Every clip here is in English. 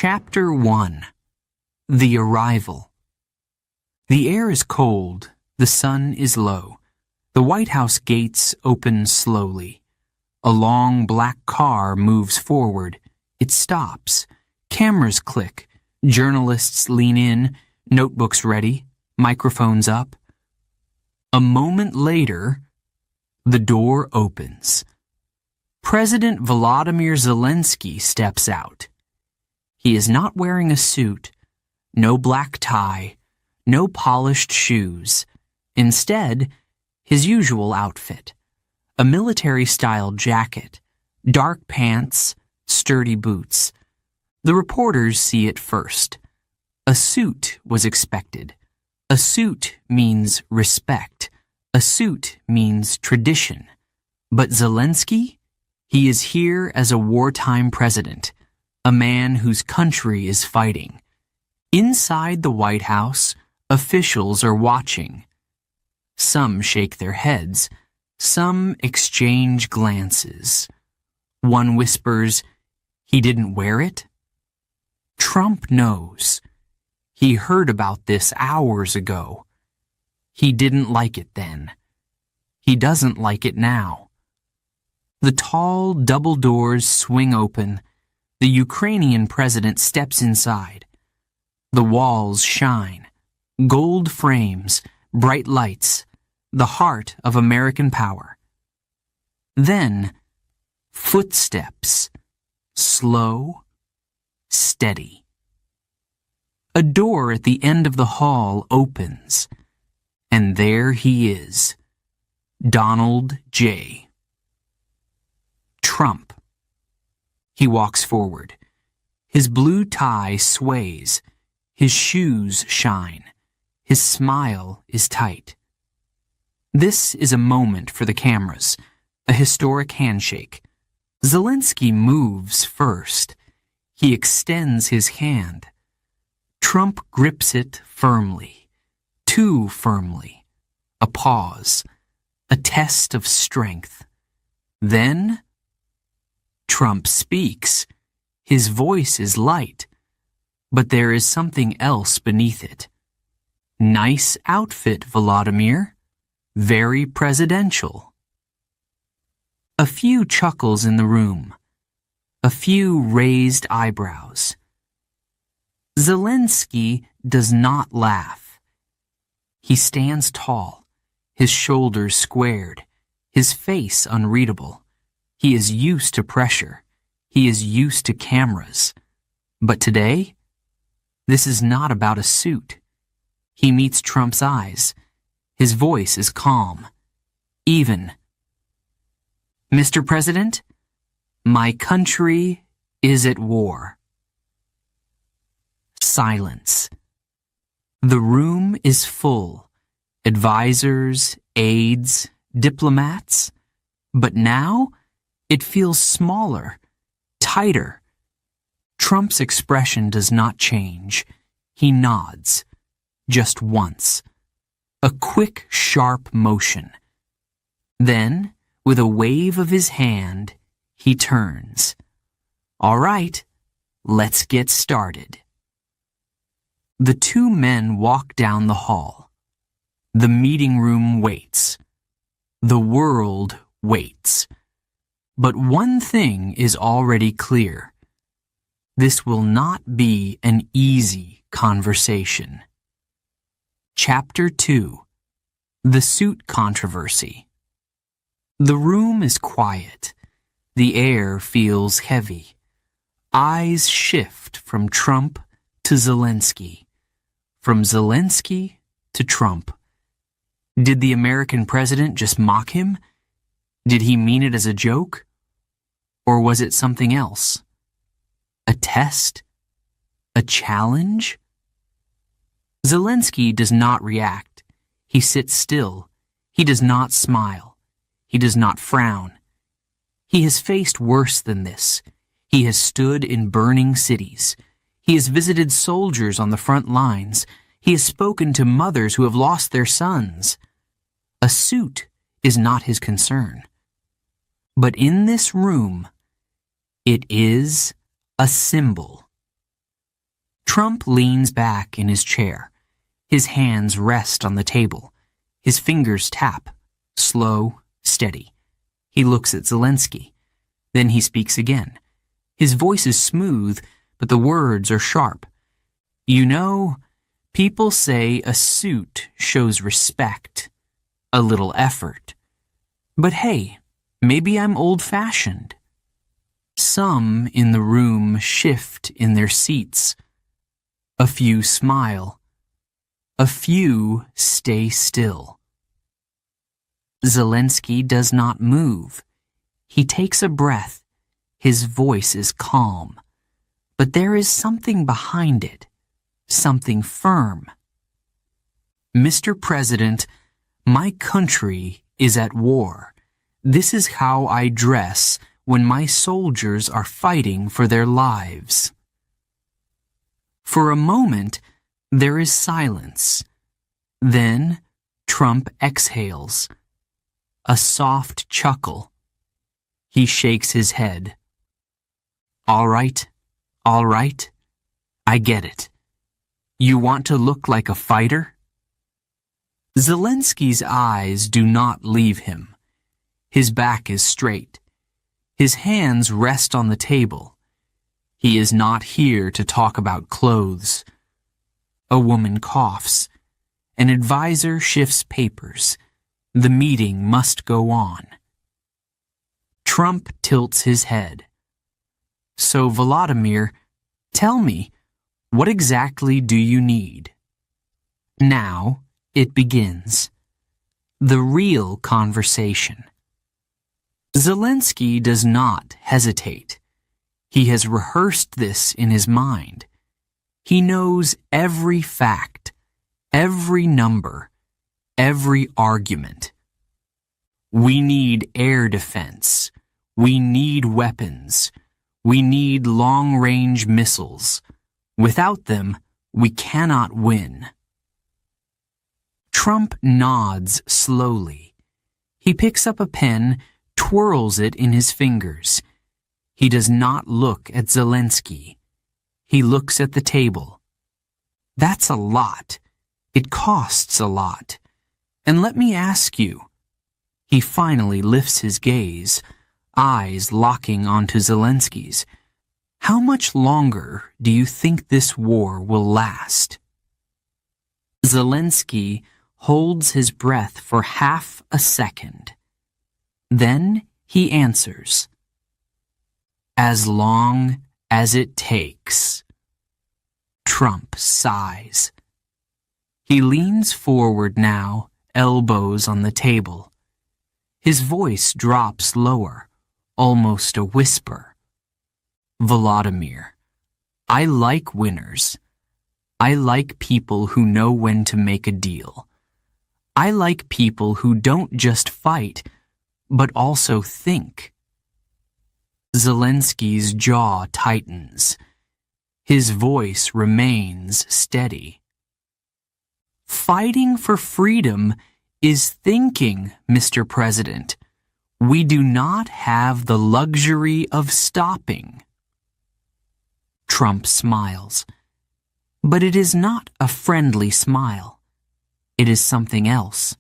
Chapter 1. The Arrival. The air is cold, the sun is low. The White House gates open slowly. A long black car moves forward. It stops. Cameras click. Journalists lean in, notebooks ready, microphones up. A moment later, the door opens. President Volodymyr Zelenskyy steps out. He is not wearing a suit, no black tie, no polished shoes. Instead, his usual outfit. A military-style jacket, dark pants, sturdy boots. The reporters see it first. A suit was expected. A suit means respect. A suit means tradition. But Zelenskyy? He is here as a wartime president, a man whose country is fighting. Inside the White House, officials are watching. Some shake their heads. Some exchange glances. One whispers, "He didn't wear it?" Trump knows. He heard about this hours ago. He didn't like it then. He doesn't like it now. The tall double doors swing open. The Ukrainian president steps inside. The walls shine. Gold frames, bright lights, the heart of American power. Then, footsteps, slow, steady. A door at the end of the hall opens, and there he is, Donald J. Trump. He walks forward. His blue tie sways. His shoes shine. His smile is tight. This is a moment for the cameras, a historic handshake. Zelenskyy moves first. He extends his hand. Trump grips it firmly, too firmly. A pause, a test of strength. Then, Trump speaks. His voice is light, but there is something else beneath it. Nice outfit, Volodymyr. Very presidential. A few chuckles in the room. A few raised eyebrows. Zelenskyy does not laugh. He stands tall, his shoulders squared, his face unreadable. He is used to pressure. He is used to cameras. But today, this is not about a suit. He meets Trump's eyes. His voice is calm, even. Mr. President, my country is at war. Silence. The room is full. Advisors, aides, diplomats. But now, it feels smaller, tighter. Trump's expression does not change. He nods. Just once. A quick, sharp motion. Then, with a wave of his hand, he turns. All right, let's get started. The two men walk down the hall. The meeting room waits. The world waits. But one thing is already clear. This will not be an easy conversation. Chapter 2. The Suit Controversy. The room is quiet. The air feels heavy. Eyes shift from Trump to Zelenskyy. From Zelenskyy to Trump. Did the American president just mock him? Did he mean it as a joke? Or was it something else? A test? A challenge? Zelenskyy does not react. He sits still. He does not smile. He does not frown. He has faced worse than this. He has stood in burning cities. He has visited soldiers on the front lines. He has spoken to mothers who have lost their sons. A suit is not his concern. But in this room, it is a symbol. Trump leans back in his chair. His hands rest on the table. His fingers tap. Slow, steady. He looks at Zelenskyy. Then he speaks again. His voice is smooth, but the words are sharp. You know, people say a suit shows respect, a little effort. But hey, maybe I'm old-fashioned. Some in the room shift in their seats. A few smile. A few stay still. Zelenskyy does not move. He takes a breath. His voice is calm. But there is something behind it. Something firm. Mr. President, my country is at war. This is how I dress when my soldiers are fighting for their lives. For a moment, there is silence. Then, Trump exhales. A soft chuckle. He shakes his head. All right, I get it. You want to look like a fighter? Zelenskyy's eyes do not leave him. His back is straight. His hands rest on the table. He is not here to talk about clothes. A woman coughs. An advisor shifts papers. The meeting must go on. Trump tilts his head. So, Volodymyr, tell me, what exactly do you need? Now, it begins. The real conversation. Zelenskyy does not hesitate. He has rehearsed this in his mind. He knows every fact, every number, every argument. We need air defense. We need weapons. We need long-range missiles. Without them, we cannot win. Trump nods slowly. He picks up a pen, twirls it in his fingers. He does not look at Zelenskyy. He looks at the table. That's a lot. It costs a lot. And let me ask you. He finally lifts his gaze, eyes locking onto Zelenskyy's. How much longer do you think this war will last? Zelenskyy holds his breath for half a second. Then he answers. As long as it takes. Trump sighs. He leans forward now, elbows on the table. His voice drops lower, almost a whisper. Volodymyr, I like winners. I like people who know when to make a deal. I like people who don't just fight, but also think. Zelenskyy's jaw tightens. His voice remains steady. Fighting for freedom is thinking, Mr. President. We do not have the luxury of stopping. Trump smiles. But it is not a friendly smile. It is something else.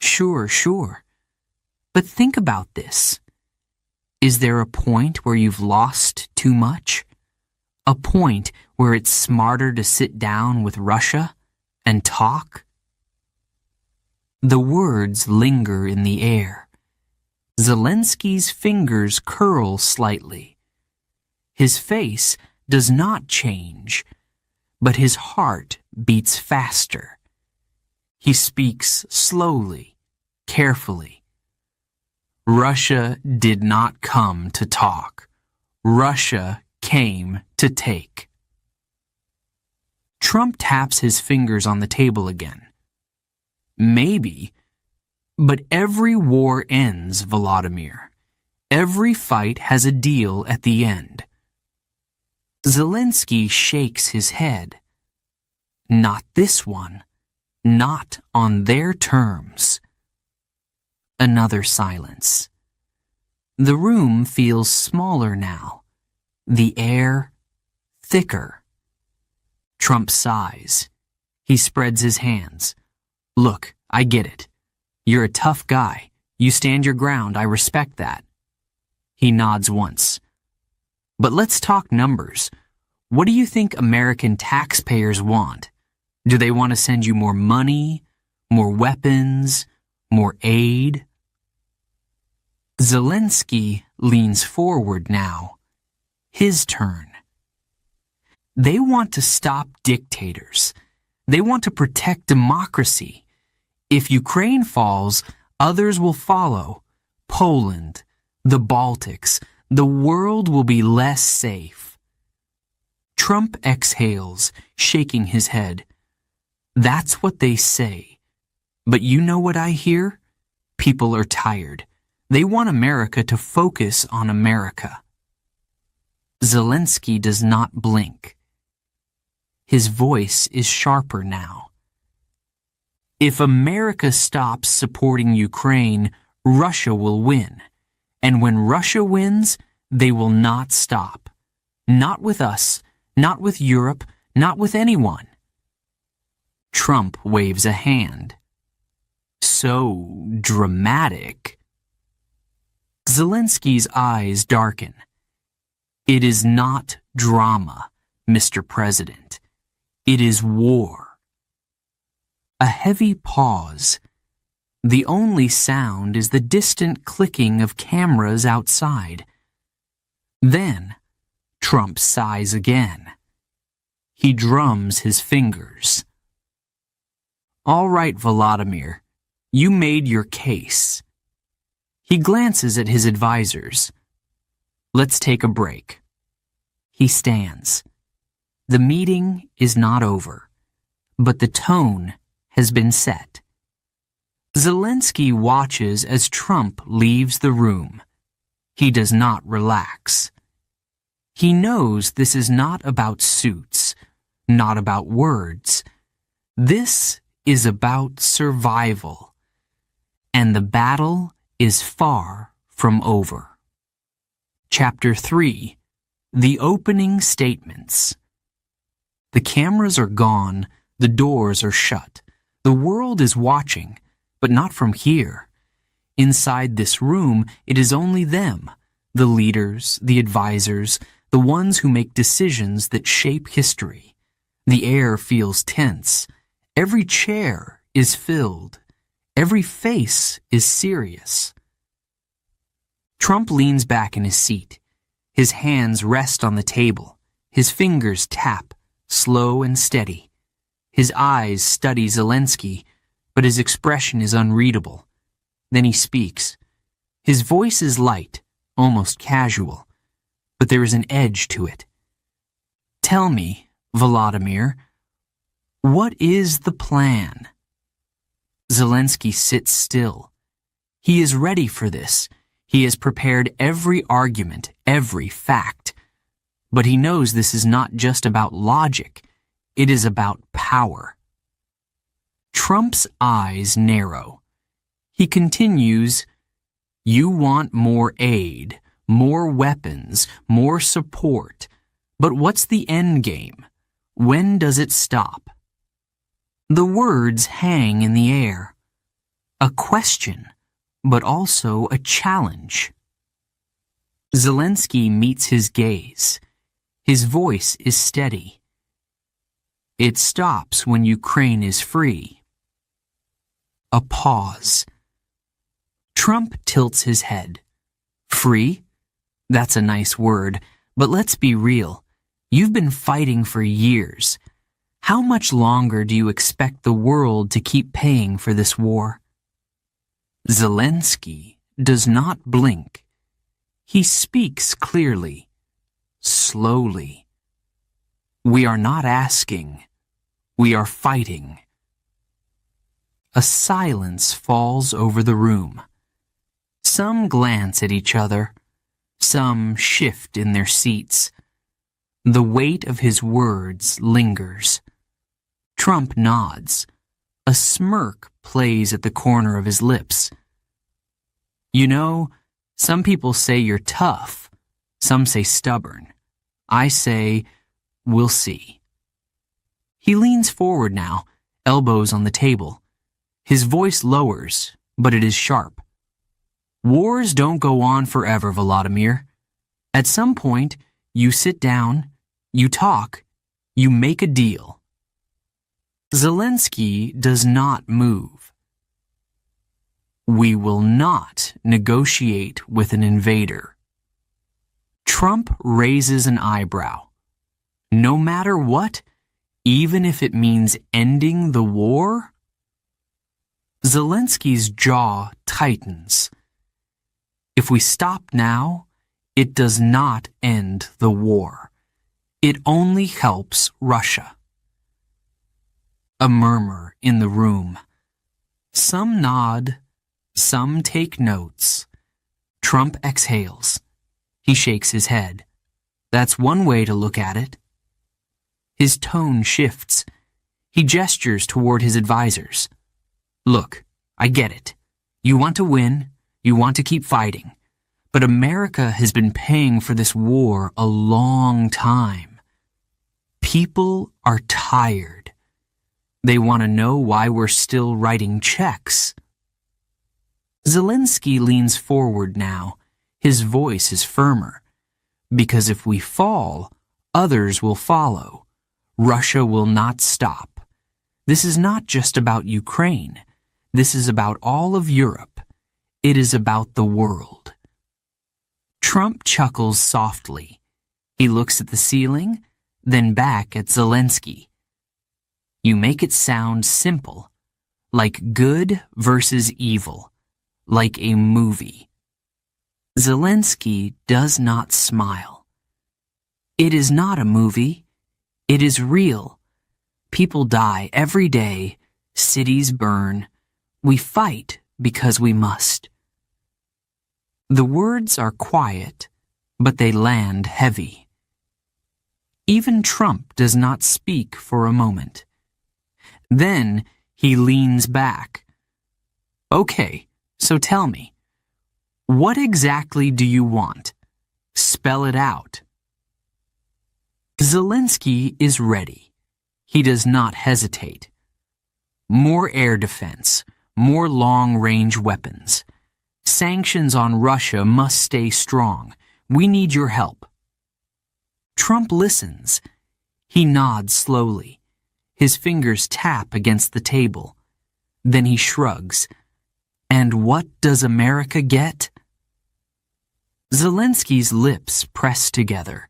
Sure. But think about this. Is there a point where you've lost too much? A point where it's smarter to sit down with Russia and talk? The words linger in the air. Zelenskyy's fingers curl slightly. His face does not change, but his heart beats faster. He speaks slowly, carefully. Russia did not come to talk. Russia came to take. Trump taps his fingers on the table again. Maybe, but every war ends, Volodymyr. Every fight has a deal at the end. Zelenskyy shakes his head. Not this one. Not on their terms. Another silence. The room feels smaller now. The air thicker. Trump sighs. He spreads his hands. Look, I get it. You're a tough guy. You stand your ground. I respect that. He nods once. But let's talk numbers. What do you think American taxpayers want? Do they want to send you more money, more weapons, more aid? Zelenskyy leans forward now. His turn. They want to stop dictators. They want to protect democracy. If Ukraine falls, others will follow. Poland, the Baltics, the world will be less safe. Trump exhales, shaking his head. That's what they say. But you know what I hear? People are tired. They want America to focus on America. Zelenskyy does not blink. His voice is sharper now. If America stops supporting Ukraine, Russia will win. And when Russia wins, they will not stop. Not with us, not with Europe, not with anyone. Trump waves a hand. So dramatic. Zelenskyy's eyes darken. It is not drama, Mr. President. It is war. A heavy pause. The only sound is the distant clicking of cameras outside. Then, Trump sighs again. He drums his fingers. All right, Volodymyr, you made your case. He glances at his advisors. Let's take a break. He stands. The meeting is not over, but the tone has been set. Zelenskyy watches as Trump leaves the room. He does not relax. He knows this is not about suits, not about words. This is about survival. And the battle is far from over. Chapter 3. The Opening Statements. The cameras are gone, the doors are shut. The world is watching, but not from here. Inside this room, it is only them, the leaders, the advisors, the ones who make decisions that shape history. The air feels tense. Every chair is filled. Every face is serious. Trump leans back in his seat. His hands rest on the table. His fingers tap, slow and steady. His eyes study Zelenskyy, but his expression is unreadable. Then he speaks. His voice is light, almost casual, but there is an edge to it. Tell me, Volodymyr, what is the plan? Zelenskyy sits still. He is ready for this. He has prepared every argument, every fact. But he knows this is not just about logic. It is about power. Trump's eyes narrow. He continues, You want more aid, more weapons, more support. But what's the end game? When does it stop? The words hang in the air. A question, but also a challenge. Zelenskyy meets his gaze. His voice is steady. It stops when Ukraine is free. A pause. Trump tilts his head. Free? That's a nice word, but let's be real. You've been fighting for years. How much longer do you expect the world to keep paying for this war? Zelenskyy does not blink. He speaks clearly, slowly. We are not asking. We are fighting. A silence falls over the room. Some glance at each other. Some shift in their seats. The weight of his words lingers. Trump nods. A smirk plays at the corner of his lips. You know, some people say you're tough. Some say stubborn. I say, we'll see. He leans forward now, elbows on the table. His voice lowers, but it is sharp. Wars don't go on forever, Volodymyr. At some point, you sit down, you talk, you make a deal. Zelenskyy does not move. We will not negotiate with an invader. Trump raises an eyebrow. No matter what, even if it means ending the war? Zelenskyy's jaw tightens. If we stop now, it does not end the war. It only helps Russia. A murmur in the room. Some nod, some take notes. Trump exhales. He shakes his head. That's one way to look at it. His tone shifts. He gestures toward his advisors. Look, I get it. You want to win. You want to keep fighting. But America has been paying for this war a long time. People are tired. They want to know why we're still writing checks. Zelenskyy leans forward now. His voice is firmer. Because if we fall, others will follow. Russia will not stop. This is not just about Ukraine. This is about all of Europe. It is about the world. Trump chuckles softly. He looks at the ceiling, then back at Zelenskyy. You make it sound simple, like good versus evil, like a movie. Zelenskyy does not smile. It is not a movie. It is real. People die every day. Cities burn. We fight because we must. The words are quiet, but they land heavy. Even Trump does not speak for a moment. Then he leans back. Okay, so tell me, what exactly do you want? Spell it out. Zelenskyy is ready. He does not hesitate. More air defense, more long-range weapons. Sanctions on Russia must stay strong. We need your help. Trump listens. He nods slowly. His fingers tap against the table. Then he shrugs. And what does America get? Zelenskyy's lips press together.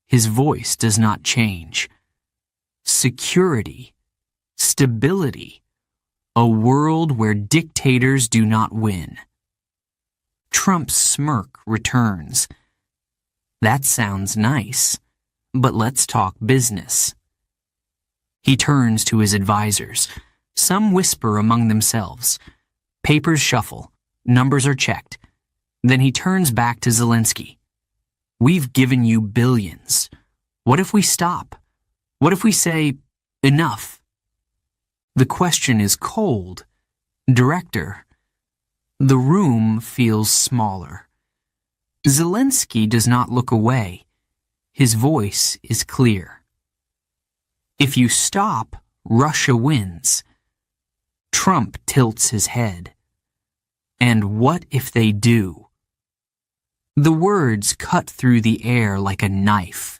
His voice does not change. Security, stability, a world where dictators do not win. Trump's smirk returns. That sounds nice, but let's talk business. He turns to his advisors. Some whisper among themselves. Papers shuffle. Numbers are checked. Then he turns back to Zelenskyy. We've given you billions. What if we stop? What if we say, enough? The question is cold. Director. The room feels smaller. Zelenskyy does not look away. His voice is clear. If you stop, Russia wins. Trump tilts his head. And what if they do? The words cut through the air like a knife.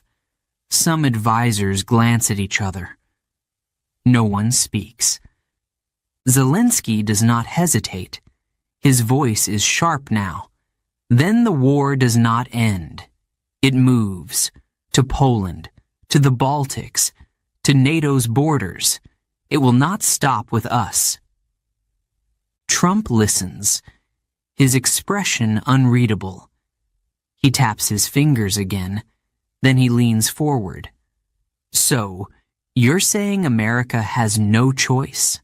Some advisors glance at each other. No one speaks. Zelenskyy does not hesitate. His voice is sharp now. Then the war does not end. It moves to Poland, to the Baltics, to NATO's borders. It will not stop with us. Trump listens, his expression unreadable. He taps his fingers again, then he leans forward. So, you're saying America has no choice?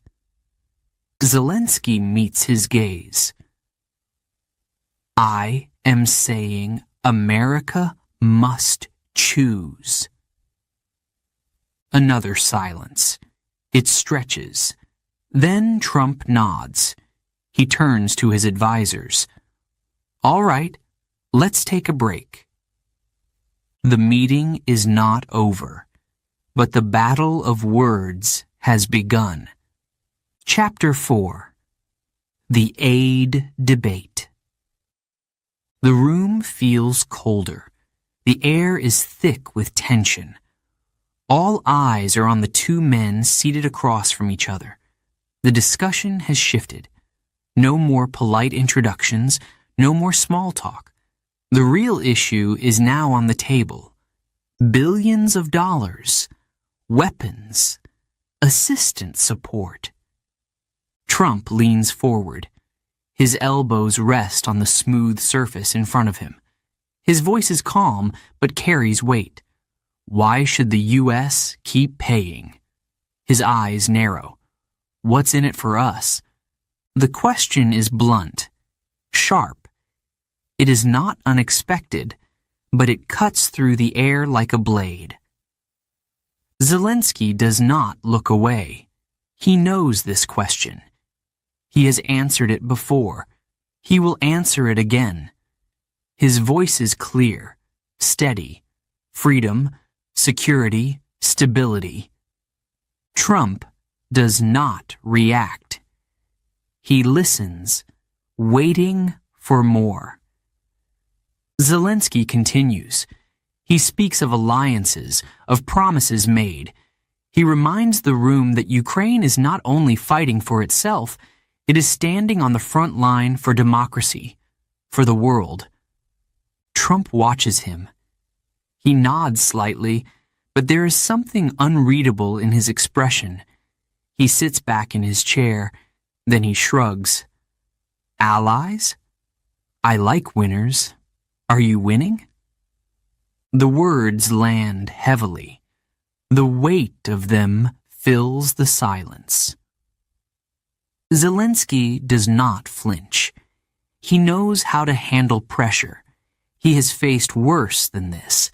Zelenskyy meets his gaze. I am saying America must choose. Another silence. It stretches. Then Trump nods. He turns to his advisors. All right, let's take a break. The meeting is not over. but the battle of words has begun. Chapter 4. The Aid Debate. The room feels colder. The air is thick with tension. All eyes are on the two men seated across from each other. The discussion has shifted. No more polite introductions, no more small talk. The real issue is now on the table. Billions of dollars, weapons, assistance support. Trump leans forward. His elbows rest on the smooth surface in front of him. His voice is calm, but carries weight. Why should the U.S. keep paying? His eyes narrow. What's in it for us? The question is blunt, sharp. It is not unexpected, but it cuts through the air like a blade. Zelenskyy does not look away. He knows this question. He has answered it before. He will answer it again. His voice is clear, steady. Freedom, security, stability. Trump does not react. He listens, waiting for more. Zelenskyy continues. He speaks of alliances, of promises made. He reminds the room that Ukraine is not only fighting for itself, it is standing on the front line for democracy, for the world. Trump watches him. He nods slightly, but there is something unreadable in his expression. He sits back in his chair, then he shrugs. Allies? I like winners. Are you winning? The words land heavily. The weight of them fills the silence. Zelenskyy does not flinch. He knows how to handle pressure. He has faced worse than this.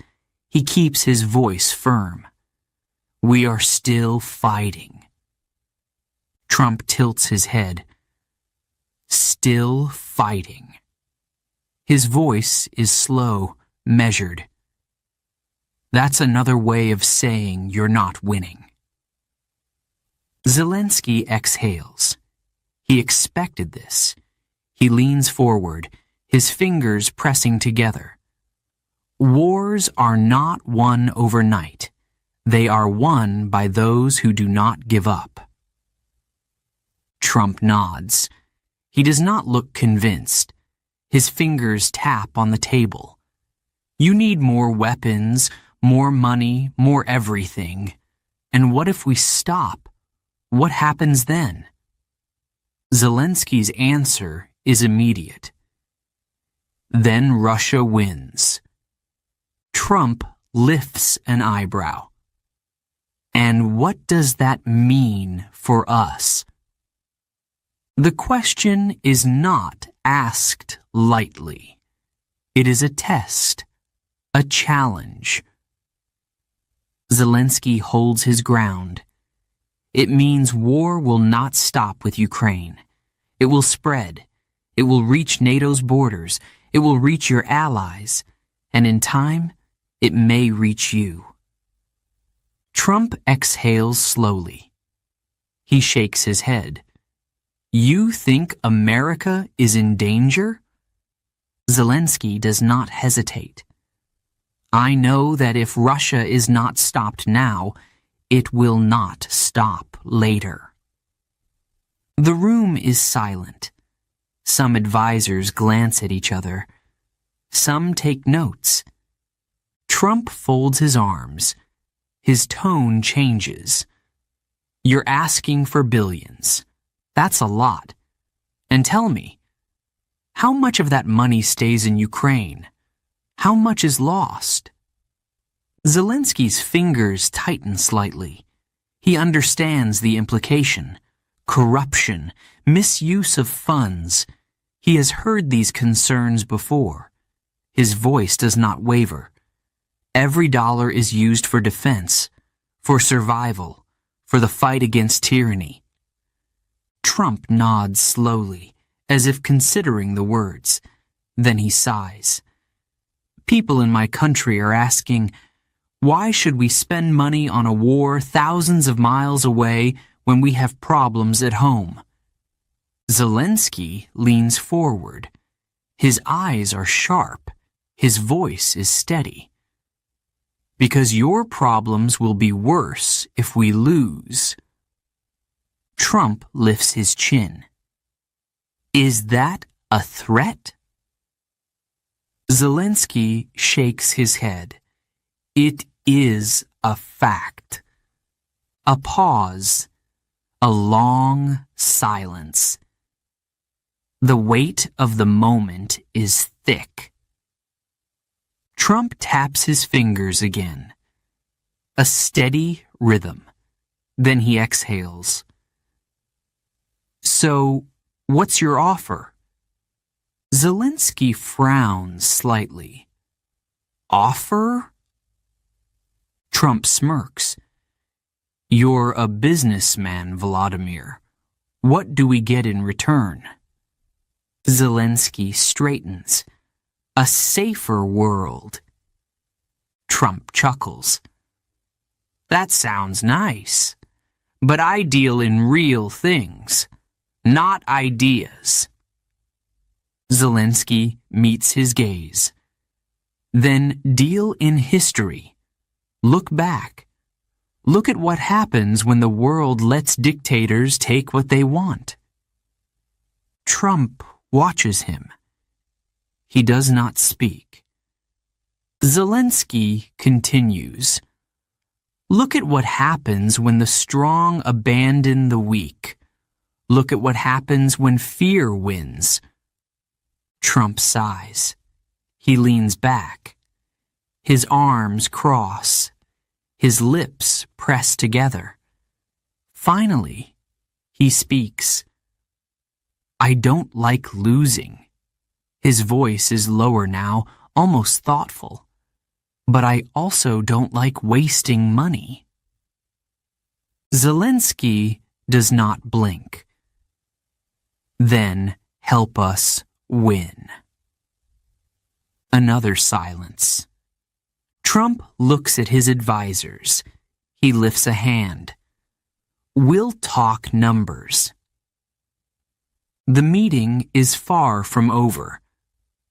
He keeps his voice firm. We are still fighting. Trump tilts his head. Still fighting. His voice is slow, measured. That's another way of saying you're not winning. Zelenskyy exhales. He expected this. He leans forward, his fingers pressing together. Wars are not won overnight. They are won by those who do not give up. Trump nods. He does not look convinced. His fingers tap on the table. You need more weapons, more money, more everything. And what if we stop? What happens then? Zelenskyy's answer is immediate. Then Russia wins. Trump lifts an eyebrow. And what does that mean for us? The question is not asked lightly. It is a test, a challenge. Zelenskyy holds his ground. It means war will not stop with Ukraine. It will spread. It will reach NATO's borders. It will reach your allies. And in time, it may reach you. Trump exhales slowly. He shakes his head. You think America is in danger? Zelenskyy does not hesitate. I know that if Russia is not stopped now, it will not stop later. The room is silent. Some advisors glance at each other. Some take notes. Trump folds his arms. His tone changes. You're asking for billions. That's a lot. And tell me, how much of that money stays in Ukraine? How much is lost? Zelenskyy's fingers tighten slightly. He understands the implication. Corruption, misuse of funds. He has heard these concerns before. His voice does not waver. Every dollar is used for defense, for survival, for the fight against tyranny. Trump nods slowly, as if considering the words. Then he sighs. People in my country are asking, Why should we spend money on a war thousands of miles away when we have problems at home? Zelenskyy leans forward. His eyes are sharp. His voice is steady. Because your problems will be worse if we lose. Trump lifts his chin. Is that a threat? Zelenskyy shakes his head. It is a fact. A pause. A long silence. The weight of the moment is thick. Trump taps his fingers again. A steady rhythm. Then he exhales. So, what's your offer? Zelenskyy frowns slightly. Offer? Trump smirks. You're a businessman, Vladimir. What do we get in return? Zelenskyy straightens. A safer world. Trump chuckles. That sounds nice, but I deal in real things, not ideas. Zelenskyy meets his gaze. Then deal in history. Look back. Look at what happens when the world lets dictators take what they want. Trump watches him. He does not speak. Zelenskyy continues. Look at what happens when the strong abandon the weak. Look at what happens when fear wins. Trump sighs. He leans back. His arms cross. His lips press together. Finally, he speaks. I don't like losing. His voice is lower now, almost thoughtful. But I also don't like wasting money. Zelenskyy does not blink. Then help us win. Another silence. Trump looks at his advisors. He lifts a hand. We'll talk numbers. The meeting is far from over.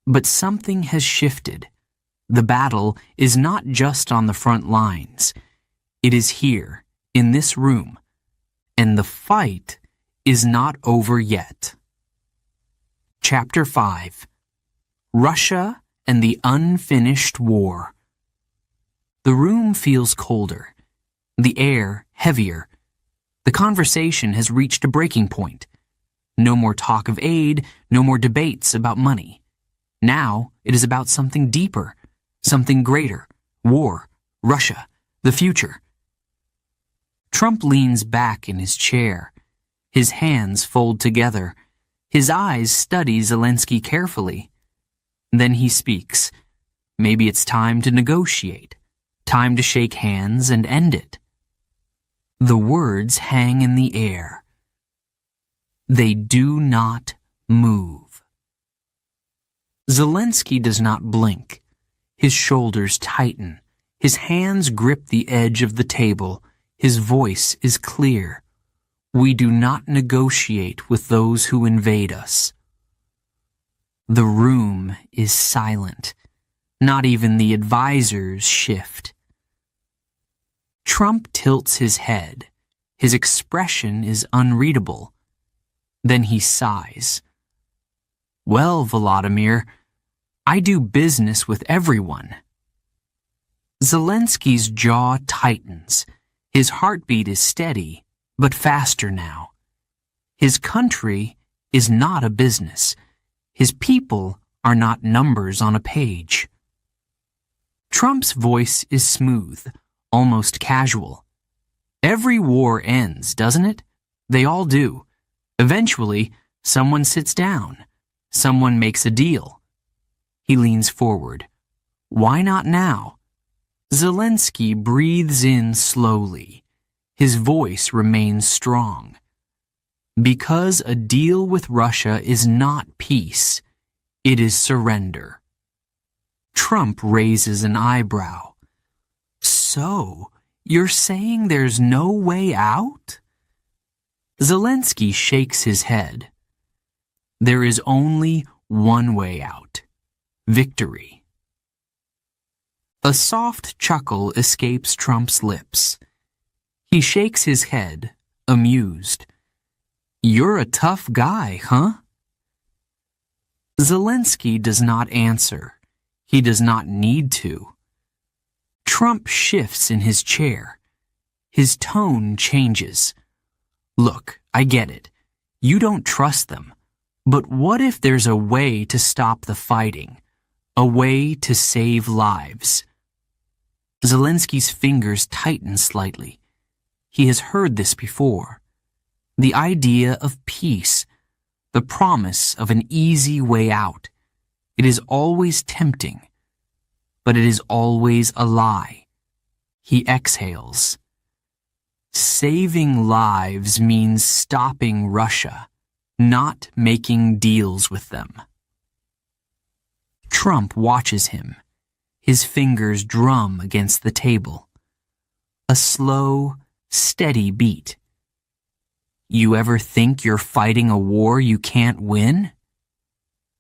But something has shifted. The battle is not just on the front lines. It is here, in this room. And the fight is not over yet. Chapter 5. Russia and the Unfinished War. The room feels colder. The air heavier. The conversation has reached a breaking point. No more talk of aid, no more debates about money. Now it is about something deeper, something greater. War, Russia, the future. Trump leans back in his chair. His hands fold together. His eyes study Zelenskyy carefully. Then he speaks. Maybe it's time to negotiate. Time to shake hands and end it. The words hang in the air. They do not move. Zelenskyy does not blink. His shoulders tighten. His hands grip the edge of the table. His voice is clear. We do not negotiate with those who invade us. The room is silent. Not even the advisors shift. Trump tilts his head. His expression is unreadable. Then he sighs. Well, Vladimir, I do business with everyone. Zelenskyy's jaw tightens. His heartbeat is steady, but faster now. His country is not a business. His people are not numbers on a page. Trump's voice is smooth, almost casual. Every war ends, doesn't it? They all do. Eventually, someone sits down. Someone makes a deal. He leans forward. Why not now? Zelenskyy breathes in slowly. His voice remains strong. Because a deal with Russia is not peace, it is surrender. Trump raises an eyebrow. So, you're saying there's no way out? Zelenskyy shakes his head. There is only one way out. Victory. A soft chuckle escapes Trump's lips. He shakes his head, amused. You're a tough guy, huh? Zelenskyy does not answer. He does not need to. Trump shifts in his chair. His tone changes. Look, I get it. You don't trust them. But what if there's a way to stop the fighting? A way to save lives? Zelenskyy's fingers tighten slightly. He has heard this before. The idea of peace, the promise of an easy way out. It is always tempting, but it is always a lie. He exhales. Saving lives means stopping Russia, not making deals with them. Trump watches him. His fingers drum against the table. A slow, steady beat. You ever think you're fighting a war you can't win?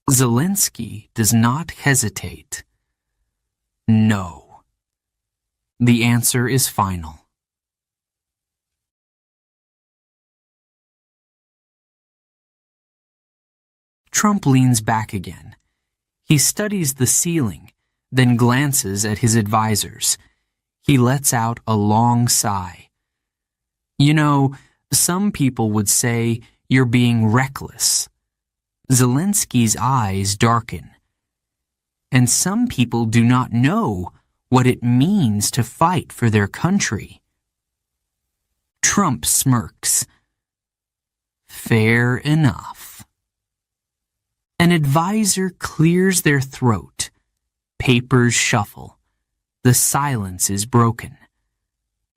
Zelenskyy does not hesitate. No. The answer is final. Trump leans back again. He studies the ceiling, then glances at his advisors. He lets out a long sigh. You know, some people would say you're being reckless. Zelenskyy's eyes darken. And some people do not know what it means to fight for their country. Trump smirks. Fair enough. An advisor clears their throat. Papers shuffle. The silence is broken.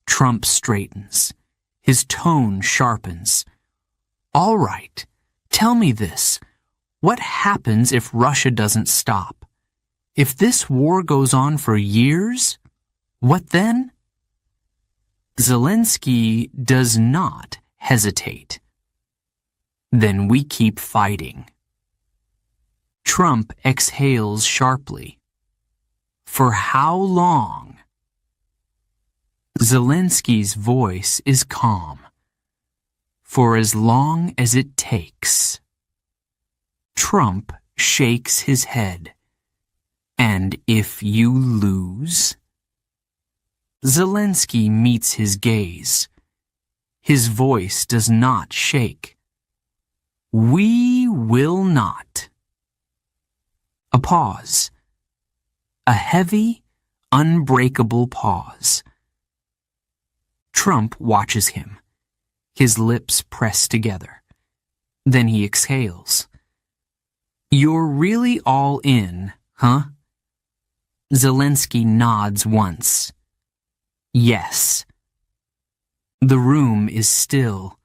Trump straightens. His tone sharpens. All right, tell me this. What happens if Russia doesn't stop? If this war goes on for years, what then? Zelenskyy does not hesitate. Then we keep fighting. Trump exhales sharply. For how long? Zelenskyy's voice is calm. For as long as it takes. Trump shakes his head. And if you lose? Zelenskyy meets his gaze. His voice does not shake. We will not. A pause. A heavy, unbreakable pause. Trump watches him. His lips press together. Then he exhales. You're really all in, huh? Zelenskyy nods once. Yes. The room is still.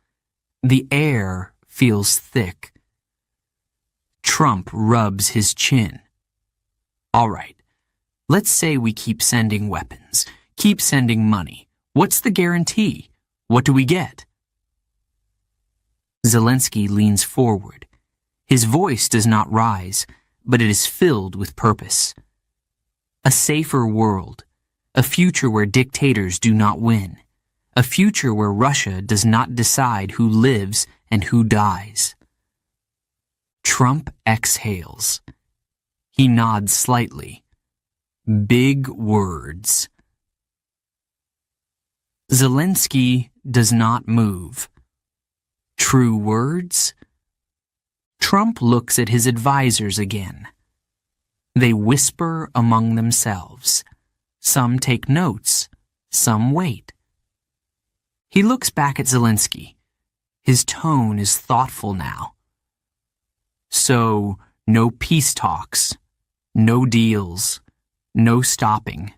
The air feels thick. Trump rubs his chin. All right. Let's say we keep sending weapons, keep sending money. What's the guarantee? What do we get? Zelenskyy leans forward. His voice does not rise, but it is filled with purpose. A safer world, a future where dictators do not win, a future where Russia does not decide who lives and who dies. Trump exhales. He nods slightly. Big words. Zelenskyy does not move. True words? Trump looks at his advisors again. They whisper among themselves. Some take notes. Some wait. He looks back at Zelenskyy. His tone is thoughtful now. So, no peace talks, no deals, no stopping.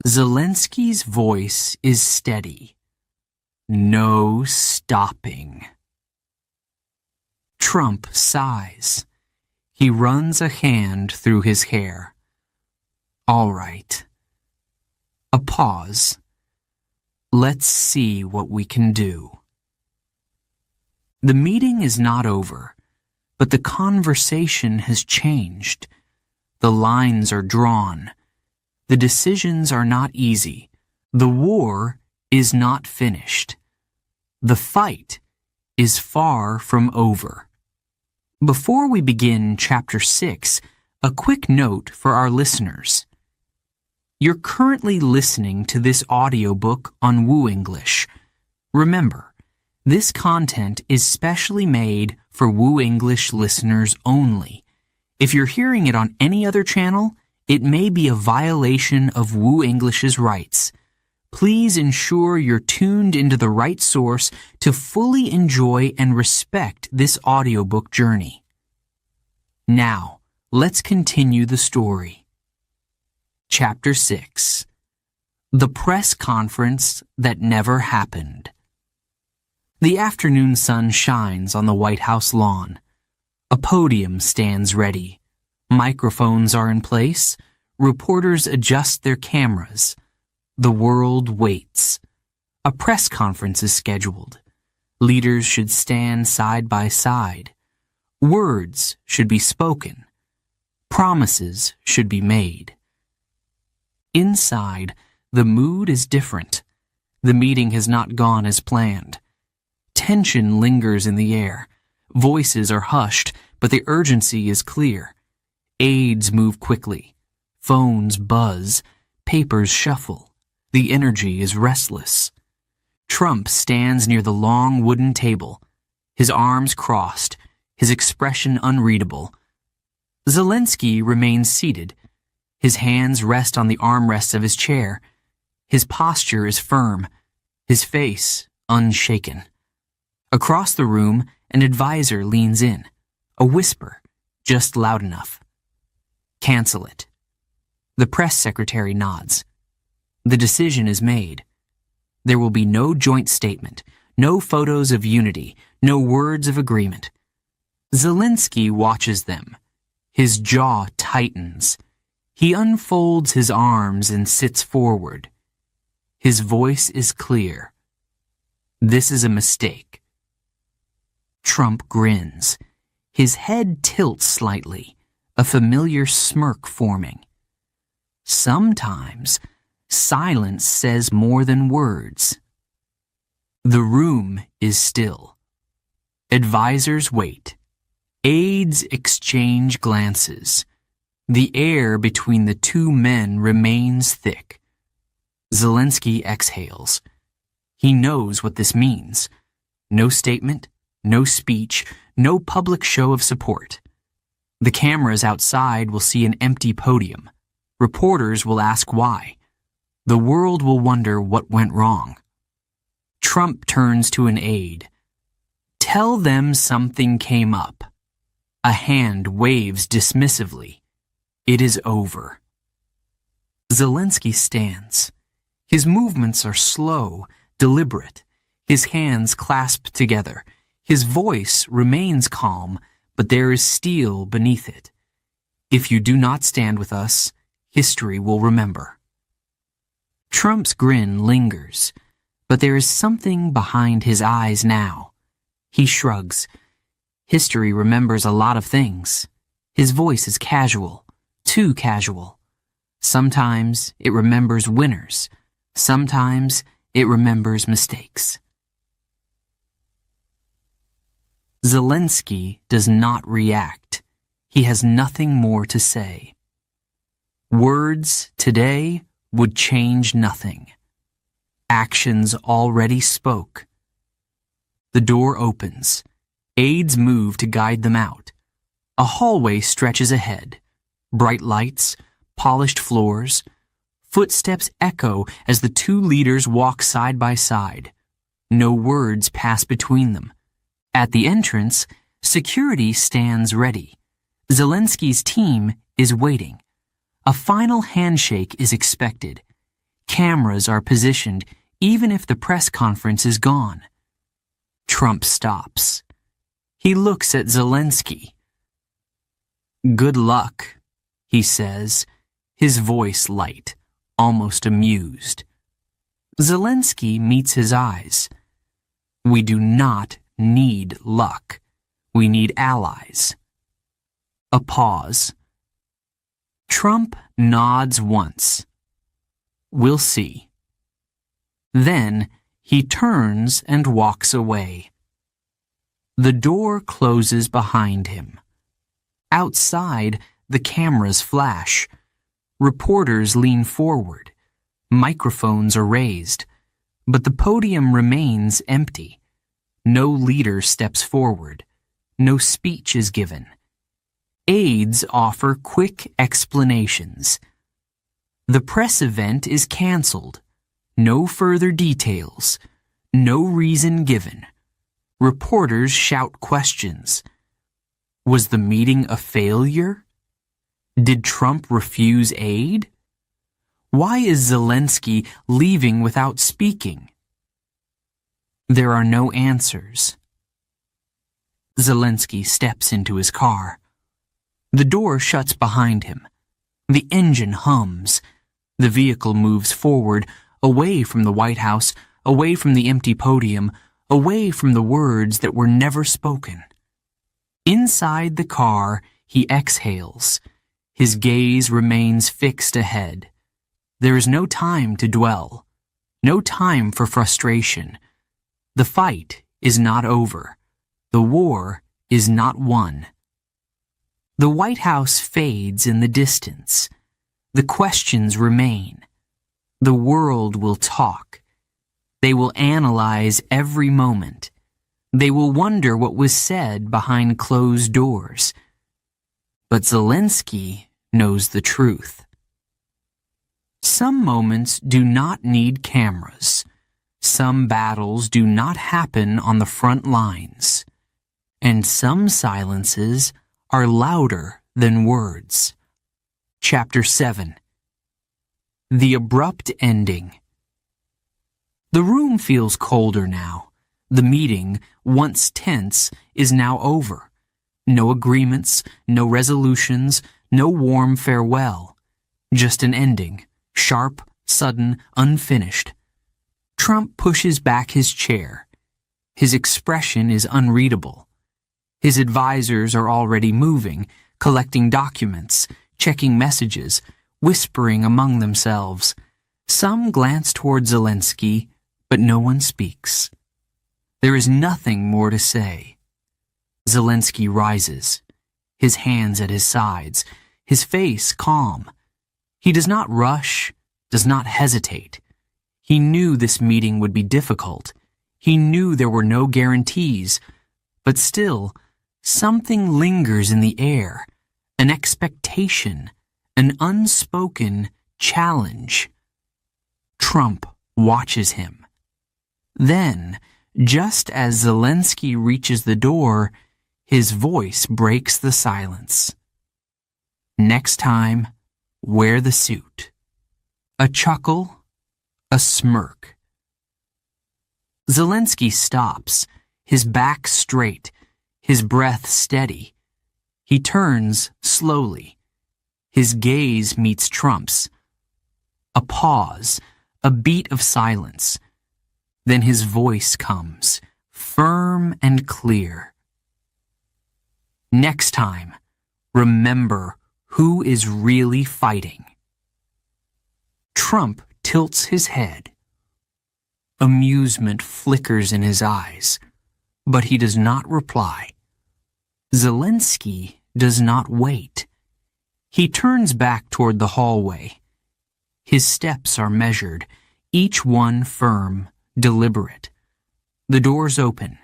Zelenskyy's voice is steady. No stopping. Trump sighs. He runs a hand through his hair. All right. A pause. Let's see what we can do. The meeting is not over, but the conversation has changed. The lines are drawn. The decisions are not easy. The war is not finished. The fight is far from over. Before we begin Chapter 6, a quick note for our listeners. You're currently listening to this audiobook on Woo English. Remember, this content is specially made for Woo English listeners only. If you're hearing it on any other channel, it may be a violation of Woo English's rights. Please ensure you're tuned into the right source to fully enjoy and respect this audiobook journey. Now, let's continue the story. Chapter 6. The Press Conference That Never Happened. The afternoon sun shines on the White House lawn. A podium stands ready. Microphones are in place. Reporters adjust their cameras. The world waits. A press conference is scheduled. Leaders should stand side by side. Words should be spoken. Promises should be made. Inside, the mood is different. The meeting has not gone as planned. Tension lingers in the air. Voices are hushed, but the urgency is clear. Aides move quickly. Phones buzz. Papers shuffle. The energy is restless. Trump stands near the long wooden table, his arms crossed, his expression unreadable. Zelenskyy remains seated. His hands rest on the armrests of his chair. His posture is firm, his face unshaken. Across the room, an advisor leans in. A whisper, just loud enough. Cancel it. The press secretary nods. The decision is made. There will be no joint statement, no photos of unity, no words of agreement. Zelenskyy watches them. His jaw tightens. He unfolds his arms and sits forward. His voice is clear. This is a mistake. Trump grins. His head tilts slightly, a familiar smirk forming. Sometimes, silence says more than words. The room is still. Advisors wait. Aides exchange glances. The air between the two men remains thick. Zelenskyy exhales. He knows what this means. No statement, no speech, no public show of support. The cameras outside will see an empty podium. Reporters will ask why. The world will wonder what went wrong. Trump turns to an aide. Tell them something came up. A hand waves dismissively. It is over. Zelenskyy stands. His movements are slow, deliberate. His hands clasp together. His voice remains calm, but there is steel beneath it. If you do not stand with us, history will remember. Trump's grin lingers, but there is something behind his eyes now. He shrugs. History remembers a lot of things. His voice is casual, too casual. Sometimes it remembers winners. Sometimes it remembers mistakes. Zelenskyy does not react. He has nothing more to say. Words today would change nothing. Actions already spoke. The door opens. Aides move to guide them out. A hallway stretches ahead. Bright lights, polished floors. Footsteps echo as the two leaders walk side by side. No words pass between them. At the entrance, security stands ready. Zelenskyy's team is waiting. A final handshake is expected. Cameras are positioned even if the press conference is gone. Trump stops. He looks at Zelenskyy. Good luck, he says, his voice light, almost amused. Zelenskyy meets his eyes. We do not need luck. We need allies. A pause. Trump nods once. We'll see. Then he turns and walks away. The door closes behind him. Outside, the cameras flash. Reporters lean forward. Microphones are raised. But the podium remains empty. No leader steps forward. No speech is given. Aides offer quick explanations. The press event is canceled. No further details. No reason given. Reporters shout questions. Was the meeting a failure? Did Trump refuse aid? Why is Zelenskyy leaving without speaking? There are no answers. Zelenskyy steps into his car. The door shuts behind him. The engine hums. The vehicle moves forward, away from the White House, away from the empty podium, away from the words that were never spoken. Inside the car, he exhales. His gaze remains fixed ahead. There is no time to dwell. No time for frustration. The fight is not over. The war is not won. The White House fades in the distance. The questions remain. The world will talk. They will analyze every moment. They will wonder what was said behind closed doors. But Zelenskyy knows the truth. Some moments do not need cameras. Some battles do not happen on the front lines. And some silences are louder than words. Chapter 7. The abrupt ending. The room feels colder now. The meeting, once tense, is now over. No agreements, no resolutions, no warm farewell. Just an ending, sharp, sudden, unfinished. Trump pushes back his chair. His expression is unreadable. His advisors are already moving, collecting documents, checking messages, whispering among themselves. Some glance toward Zelenskyy, but no one speaks. There is nothing more to say. Zelenskyy rises, his hands at his sides, his face calm. He does not rush, does not hesitate. He knew this meeting would be difficult. He knew there were no guarantees, but still, something lingers in the air, an expectation, an unspoken challenge. Trump watches him. Then, just as Zelenskyy reaches the door, his voice breaks the silence. Next time, wear the suit. A chuckle, a smirk. Zelenskyy stops, his back straight, his breath steady. He turns slowly. His gaze meets Trump's. A pause, a beat of silence. Then his voice comes, firm and clear. Next time, remember who is really fighting. Trump tilts his head. Amusement flickers in his eyes, but he does not reply. Zelenskyy does not wait. He turns back toward the hallway. His steps are measured, each one firm, deliberate. The doors open.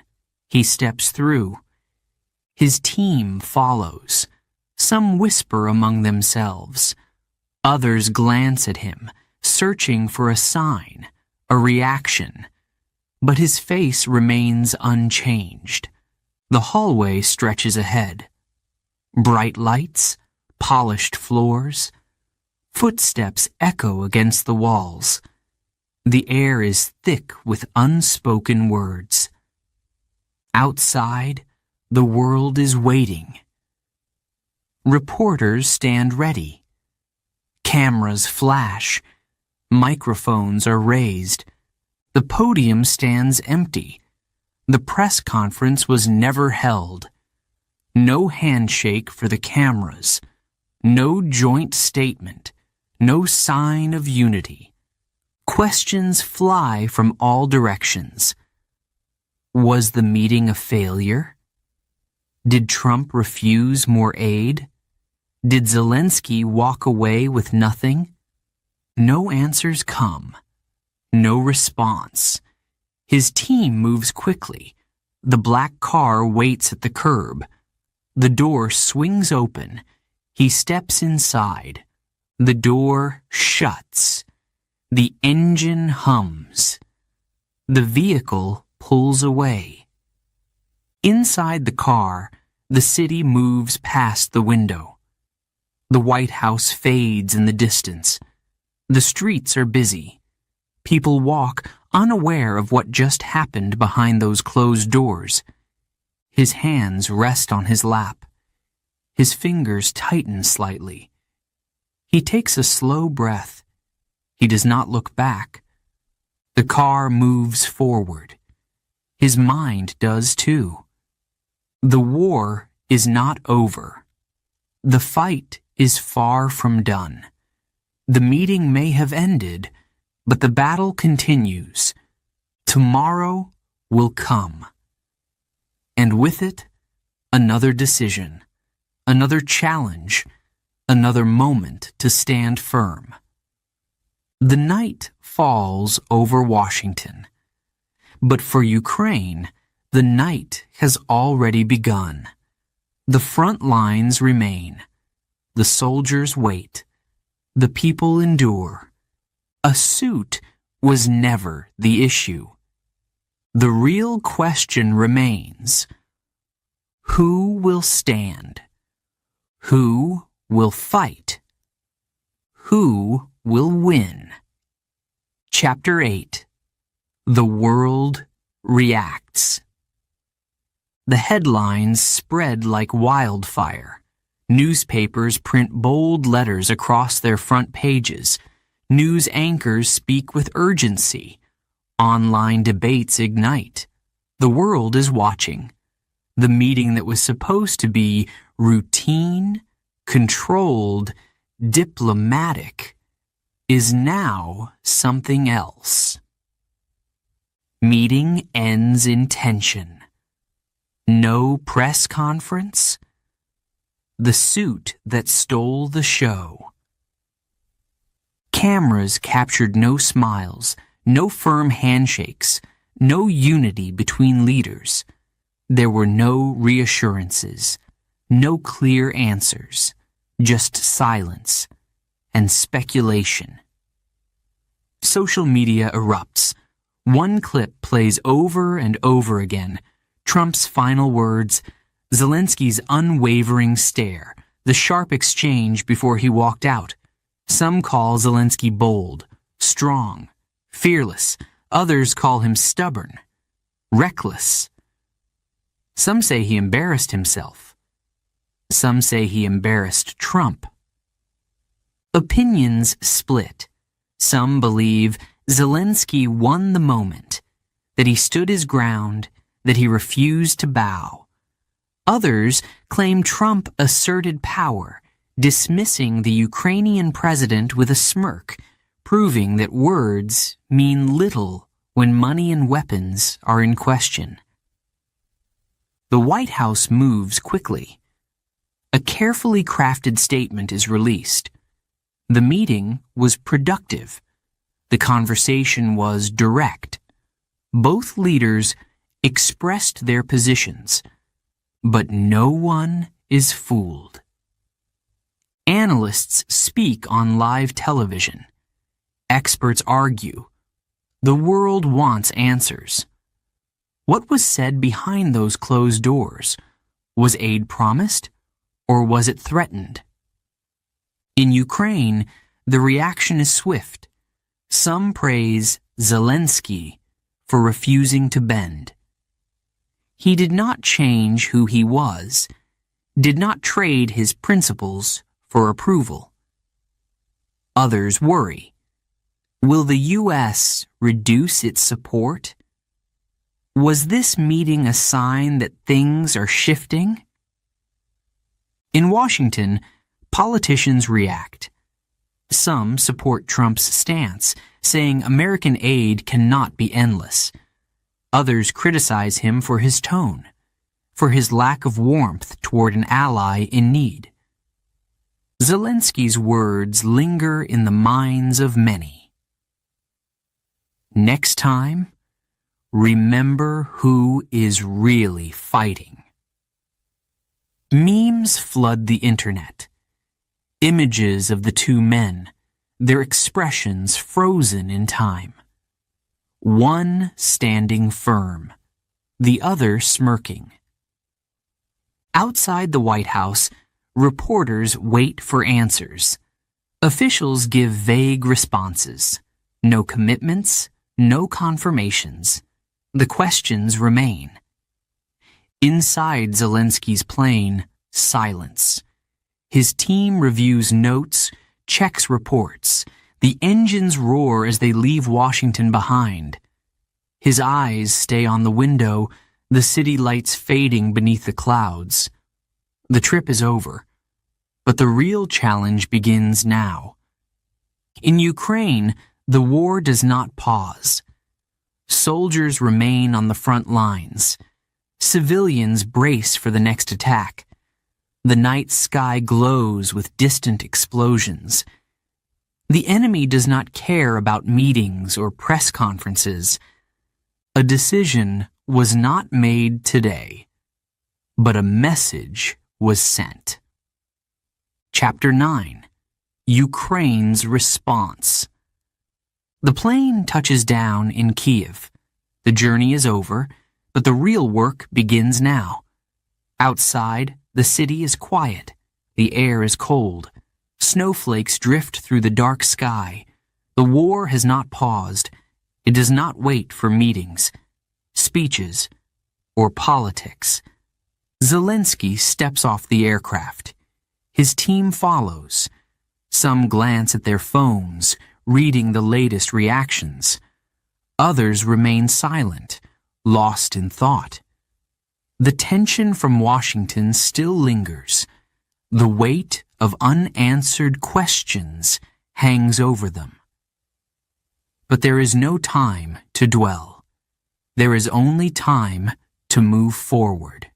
He steps through. His team follows. Some whisper among themselves. Others glance at him, searching for a sign, a reaction. But his face remains unchanged. The hallway stretches ahead. Bright lights, polished floors. Footsteps echo against the walls. The air is thick with unspoken words. Outside, the world is waiting. Reporters stand ready. Cameras flash. Microphones are raised. The podium stands empty. The press conference was never held. No handshake for the cameras. No joint statement. No sign of unity. Questions fly from all directions. Was the meeting a failure? Did Trump refuse more aid? Did Zelenskyy walk away with nothing? No answers come. No response. His team moves quickly. The black car waits at the curb. The door swings open. He steps inside. The door shuts. The engine hums. The vehicle pulls away. Inside the car, the city moves past the window. The White House fades in the distance. The streets are busy. People walk unaware of what just happened behind those closed doors. His hands rest on his lap. His fingers tighten slightly. He takes a slow breath. He does not look back. The car moves forward. His mind does too. The war is not over. The fight is far from done. The meeting may have ended, but the battle continues. Tomorrow will come. And with it, another decision, another challenge, another moment to stand firm. The night falls over Washington. But for Ukraine, the night has already begun. The front lines remain. The soldiers wait. The people endure. A suit was never the issue. The real question remains: who will stand? Who will fight? Who will win? Chapter 8. The World Reacts. The headlines spread like wildfire. Newspapers print bold letters across their front pages. News anchors speak with urgency. Online debates ignite. The world is watching. The meeting that was supposed to be routine, controlled, diplomatic, is now something else. Meeting ends in tension. No press conference. The suit that stole the show. Cameras captured no smiles, no firm handshakes, no unity between leaders. There were no reassurances, no clear answers, just silence and speculation. Social media erupts. One clip plays over and over again. Trump's final words, Zelenskyy's unwavering stare, the sharp exchange before he walked out. Some call Zelenskyy bold, strong, fearless. Others call him stubborn, reckless. Some say he embarrassed himself. Some say he embarrassed Trump. Opinions split. Some believe Zelenskyy won the moment, that he stood his ground, that he refused to bow. Others claim Trump asserted power, dismissing the Ukrainian president with a smirk, proving that words mean little when money and weapons are in question. The White House moves quickly. A carefully crafted statement is released. The meeting was productive. The conversation was direct. Both leaders expressed their positions, but no one is fooled. Analysts speak on live television. Experts argue. The world wants answers. What was said behind those closed doors? Was aid promised, or was it threatened? In Ukraine, the reaction is swift. Some praise Zelenskyy for refusing to bend. He did not change who he was, did not trade his principles for approval. Others worry. Will the U.S. reduce its support? Was this meeting a sign that things are shifting? In Washington, politicians react. Some support Trump's stance, saying American aid cannot be endless. Others criticize him for his tone, for his lack of warmth toward an ally in need. Zelensky's words linger in the minds of many. Next time, remember who is really fighting. Memes flood the internet. Images of the two men, their expressions frozen in time. One standing firm, the other smirking. Outside the White House, reporters wait for answers. Officials give vague responses. No commitments, no confirmations. The questions remain. Inside Zelensky's plane, silence. His team reviews notes, checks reports. The engines roar as they leave Washington behind. His eyes stay on the window, the city lights fading beneath the clouds. The trip is over, but the real challenge begins now. In Ukraine, the war does not pause. Soldiers remain on the front lines. Civilians brace for the next attack. The night sky glows with distant explosions. The enemy does not care about meetings or press conferences. A decision was not made today, but a message was sent. Chapter 9. Ukraine's Response. The plane touches down in Kiev. The journey is over, but the real work begins now. Outside, the city is quiet. The air is cold. Snowflakes drift through the dark sky. The war has not paused. It does not wait for meetings, speeches, or politics. Zelenskyy steps off the aircraft. His team follows. Some glance at their phones, reading the latest reactions. Others remain silent, lost in thought. The tension from Washington still lingers. The weight of unanswered questions hangs over them. But there is no time to dwell. There is only time to move forward.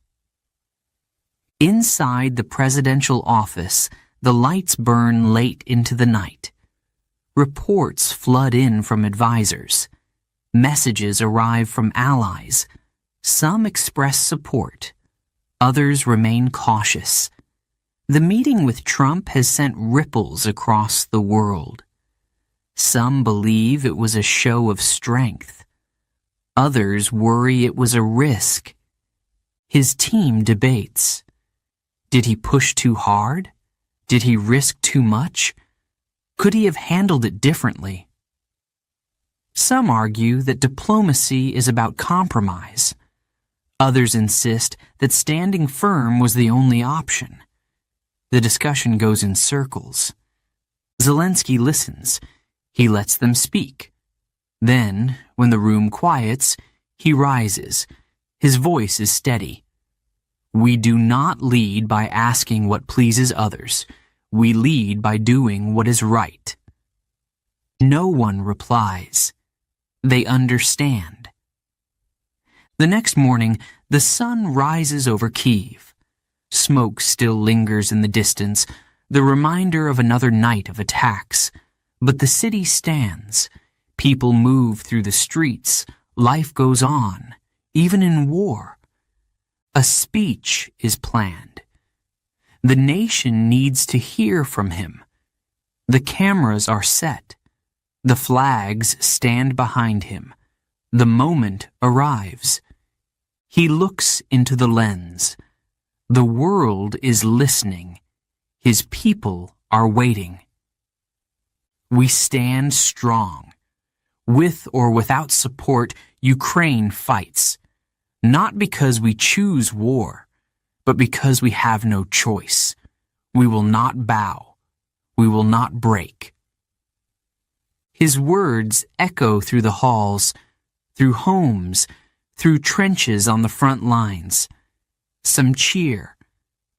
Inside the presidential office, the lights burn late into the night. Reports flood in from advisors. Messages arrive from allies. Some express support. Others remain cautious. The meeting with Trump has sent ripples across the world. Some believe it was a show of strength. Others worry it was a risk. His team debates. Did he push too hard? Did he risk too much? Could he have handled it differently? Some argue that diplomacy is about compromise. Others insist that standing firm was the only option. The discussion goes in circles. Zelenskyy listens. He lets them speak. Then, when the room quiets, he rises. His voice is steady. We do not lead by asking what pleases others. We lead by doing what is right. No one replies. They understand. The next morning, the sun rises over Kyiv. Smoke still lingers in the distance, the reminder of another night of attacks. But the city stands. People move through the streets. Life goes on, even in war. A speech is planned. The nation needs to hear from him. The cameras are set. The flags stand behind him. The moment arrives. He looks into the lens. The world is listening. His people are waiting. We stand strong. With or without support, Ukraine fights. Not because we choose war, but because we have no choice. We will not bow. We will not break. His words echo through the halls, through homes, through trenches on the front lines. Some cheer,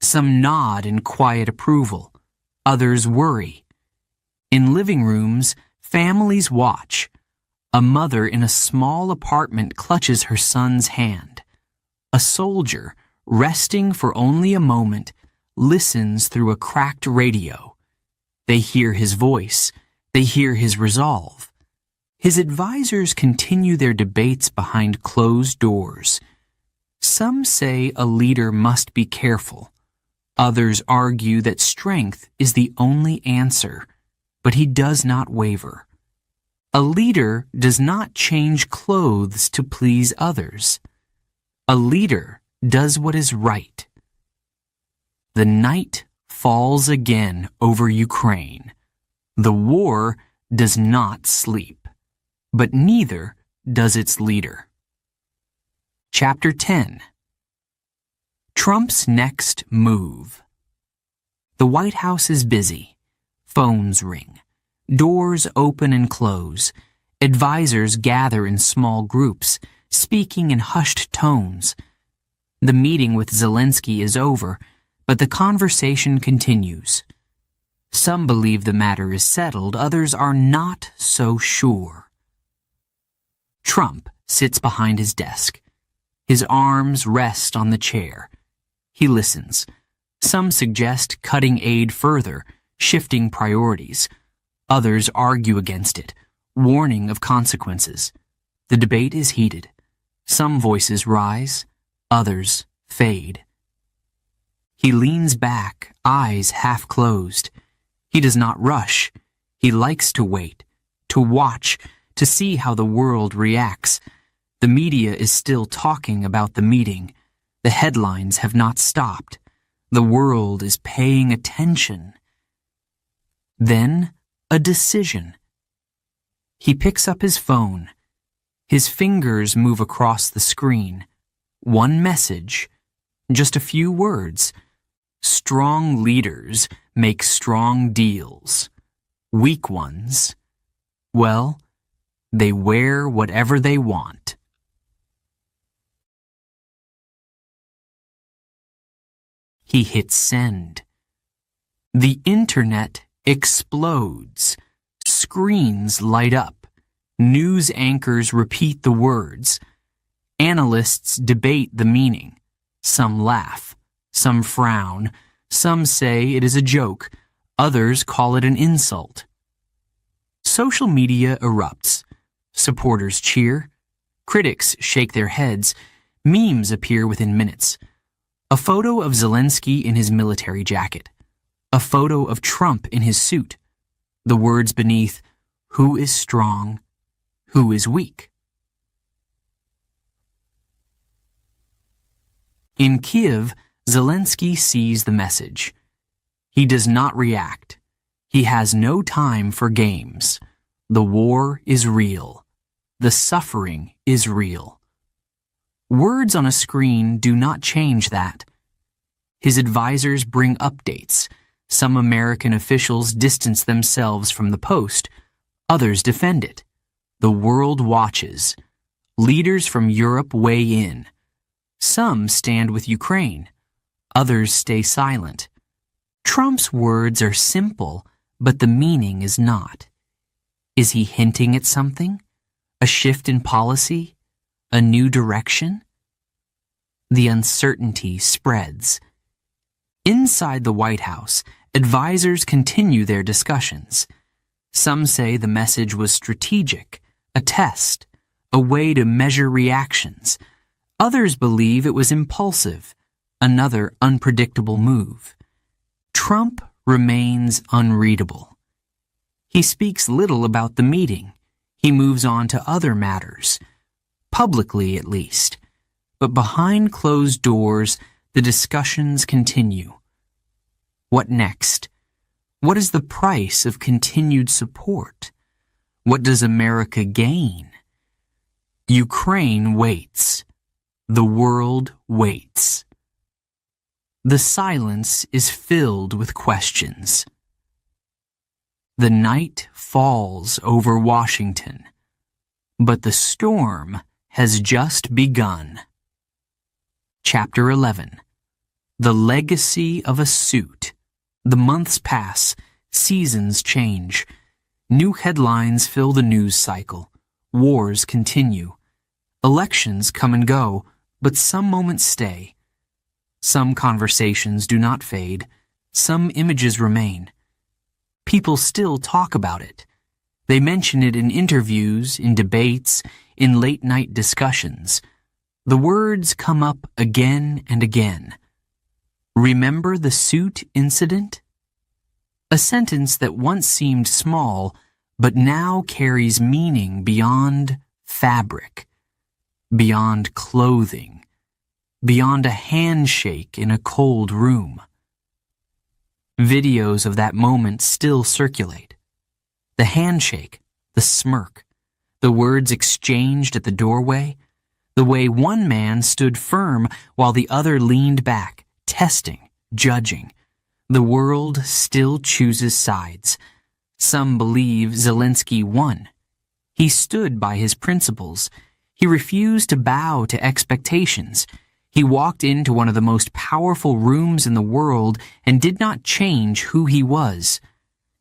some nod in quiet approval, others worry. In living rooms, families watch. A mother in a small apartment clutches her son's hand. A soldier, resting for only a moment, listens through a cracked radio. They hear his voice. They hear his resolve. His advisors continue their debates behind closed doors. Some say a leader must be careful. Others argue that strength is the only answer, but he does not waver. A leader does not change clothes to please others. A leader does what is right. The night falls again over Ukraine. The war does not sleep, but neither does its leader. Chapter 10. Trump's next move. The White House is busy. Phones ring. Doors open and close. Advisors gather in small groups, speaking in hushed tones. The meeting with Zelenskyy is over, but the conversation continues. Some believe the matter is settled, others are not so sure. Trump sits behind his desk. His arms rest on the chair. He listens. Some suggest cutting aid further, shifting priorities. Others argue against it, warning of consequences. The debate is heated. Some voices rise, others fade. He leans back, eyes half closed. He does not rush. He likes to wait, to watch, to see how the world reacts. The media is still talking about the meeting. The headlines have not stopped. The world is paying attention. Then, a decision. He picks up his phone. His fingers move across the screen. One message, just a few words. Strong leaders make strong deals. Weak ones, well, they wear whatever they want. He hits send. The internet explodes. Screens light up. News anchors repeat the words. Analysts debate the meaning. Some laugh. Some frown. Some say it is a joke. Others call it an insult. Social media erupts. Supporters cheer. Critics shake their heads. Memes appear within minutes. A photo of Zelenskyy in his military jacket. A photo of Trump in his suit. The words beneath, "Who is strong? Who is weak?" In Kiev, Zelenskyy sees the message. He does not react. He has no time for games. The war is real. The suffering is real. Words on a screen do not change that. His advisors bring updates. Some American officials distance themselves from the post. Others defend it. The world watches. Leaders from Europe weigh in. Some stand with Ukraine. Others stay silent. Trump's words are simple, but the meaning is not. Is he hinting at something? A shift in policy? A new direction? The uncertainty spreads. Inside the White House, advisors continue their discussions. Some say the message was strategic, a test, a way to measure reactions. Others believe it was impulsive, another unpredictable move. Trump remains unreadable. He speaks little about the meeting. He moves on to other matters, publicly at least. But behind closed doors, the discussions continue. What next? What is the price of continued support? What does America gain? Ukraine waits. The world waits. The silence is filled with questions. The night falls over Washington, but the storm has just begun. Chapter 11. The Legacy of a Suit. The months pass, seasons change. New headlines fill the news cycle. Wars continue. Elections come and go, but some moments stay. Some conversations do not fade. Some images remain. People still talk about it. They mention it in interviews, in debates, in late-night discussions. The words come up again and again. Remember the suit incident? A sentence that once seemed small, but now carries meaning beyond fabric, beyond clothing, beyond a handshake in a cold room. Videos of that moment still circulate. The handshake, the smirk, the words exchanged at the doorway, the way one man stood firm while the other leaned back, testing, judging. The world still chooses sides. Some believe Zelenskyy won. He stood by his principles. He refused to bow to expectations. He walked into one of the most powerful rooms in the world and did not change who he was.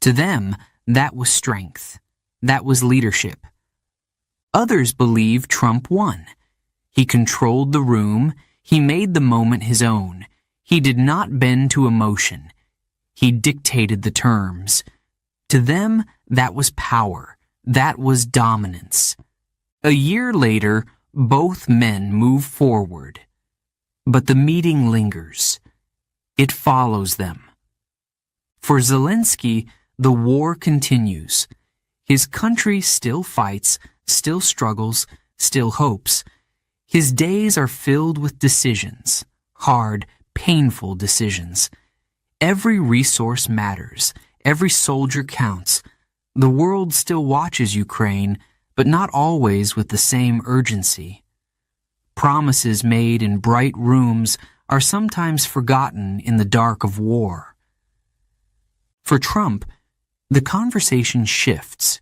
To them, that was strength. That was leadership. Others believe Trump won. He controlled the room. He made the moment his own. He did not bend to emotion. He dictated the terms. To them, that was power. That was dominance. A year later, both men move forward. But the meeting lingers. It follows them. For Zelenskyy, the war continues. His country still fights, still struggles, still hopes. His days are filled with decisions, hard, painful decisions. Every resource matters. Every soldier counts. The world still watches Ukraine, but not always with the same urgency. Promises made in bright rooms are sometimes forgotten in the dark of war. For Trump, the conversation shifts.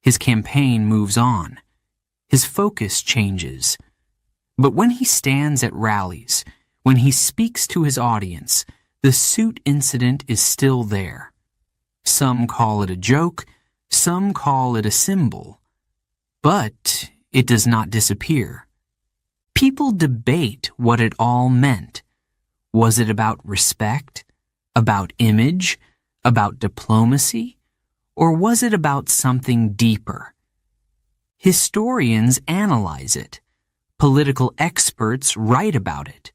His campaign moves on. His focus changes. But when he stands at rallies, when he speaks to his audience, the suit incident is still there. Some call it a joke, some call it a symbol. But it does not disappear. People debate what it all meant. Was it about respect, about image, about diplomacy, or was it about something deeper? Historians analyze it. Political experts write about it.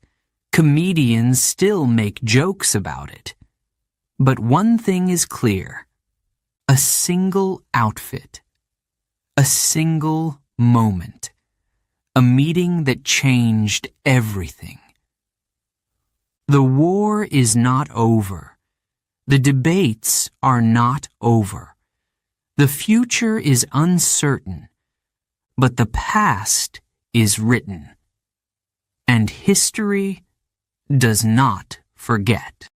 Comedians still make jokes about it. But one thing is clear. A single outfit. A single moment. A meeting that changed everything. The war is not over. The debates are not over. The future is uncertain, but the past is written. And history does not forget.